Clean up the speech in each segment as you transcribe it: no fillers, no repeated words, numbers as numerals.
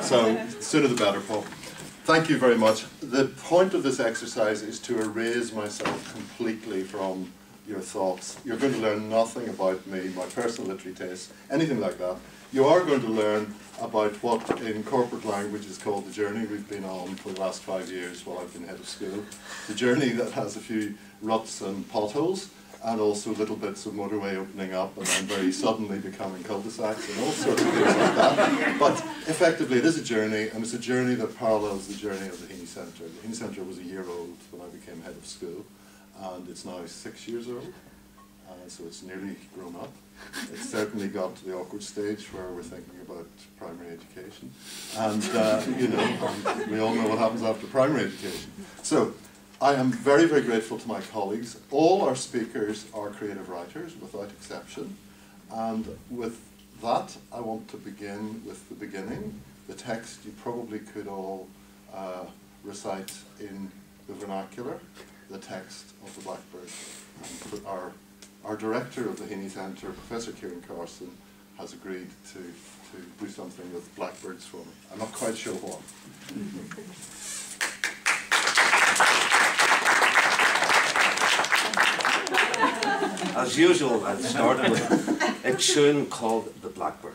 So, sooner the better, Paul. Thank you very much. The point of this exercise is to erase myself completely from your thoughts. You're going to learn nothing about me, my personal literary tastes, anything like that. You are going to learn about what in corporate language is called the journey we've been on for the last 5 years while I've been head of school. The journey that has a few ruts and potholes, and also little bits of motorway opening up and then very suddenly becoming cul-de-sacs and all sorts of things like that. But effectively it is a journey, and it's a journey that parallels the journey of the Heaney Centre. The Heaney Centre was a year old when I became head of school, and it's now 6 years old, so it's nearly grown up. It's certainly got to the awkward stage where we're thinking about primary education, and you know, and we all know what happens after primary education. So I am very, very grateful to my colleagues. All our speakers are creative writers, without exception, and with that I want to begin with the beginning. The text you probably could all recite in the vernacular, the text of the Blackbird. And our director of the Heaney Centre, Professor Kieran Carson, has agreed to do something with blackbirds for me. I'm not quite sure what. As usual, I'll start with a tune called The Blackbird.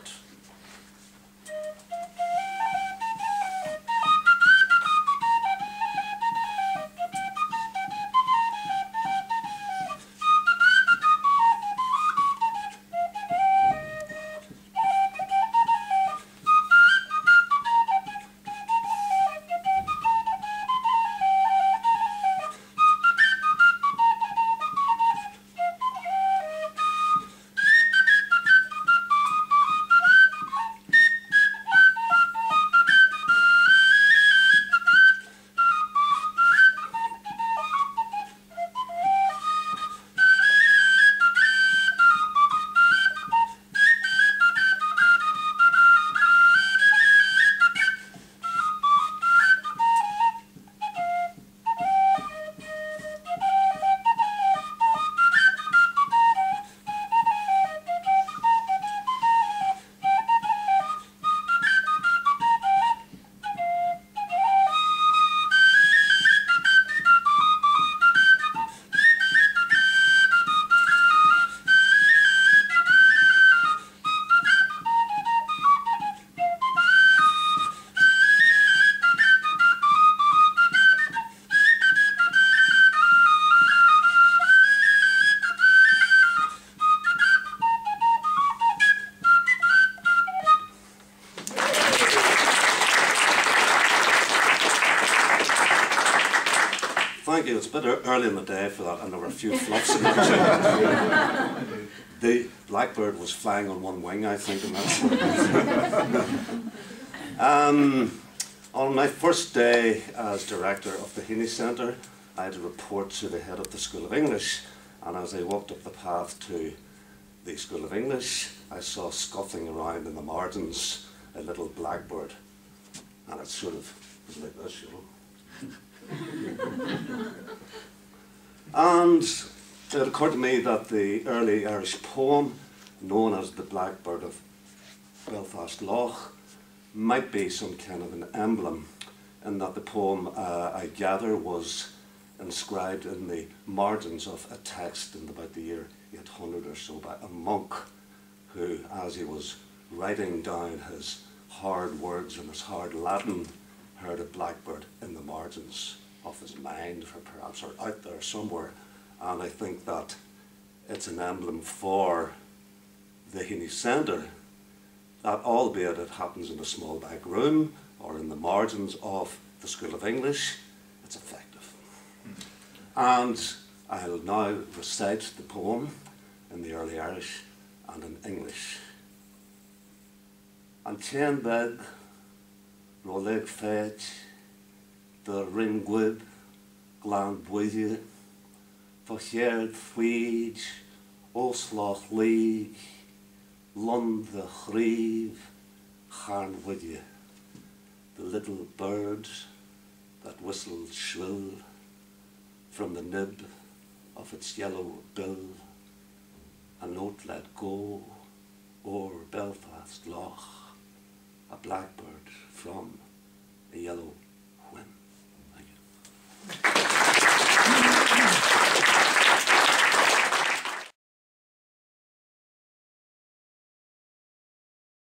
Thank you. It's a bit early in the day for that, and there were a few fluffs in that tune. The blackbird was flying on one wing, I think, and that's on my first day as director of the Heaney Centre, I had to report to the head of the School of English, and as I walked up the path to the School of English, I saw scuffing around in the margins a little blackbird, and it sort of was like this, you know. And it occurred to me that the early Irish poem, known as The Blackbird of Belfast Lough, might be some kind of an emblem, in that the poem, I gather, was inscribed in the margins of a text in about the year 800 or so by a monk who, as he was writing down his hard words and his hard Latin, heard a blackbird in the margins of his mind, or perhaps or out there somewhere. And I think that it's an emblem for the Heaney Centre, that albeit it happens in a small back room or in the margins of the School of English, it's effective. And I'll now recite the poem in the early Irish and in English. An tean beg roleg feit the ringwood glan bwyddi Fosheard fweed Osloch league Lund the chrieve Charn widye. The little bird that whistled shrill from the nib of its yellow bill, a note let go o'er Belfast Lough, a blackbird from a yellow whim.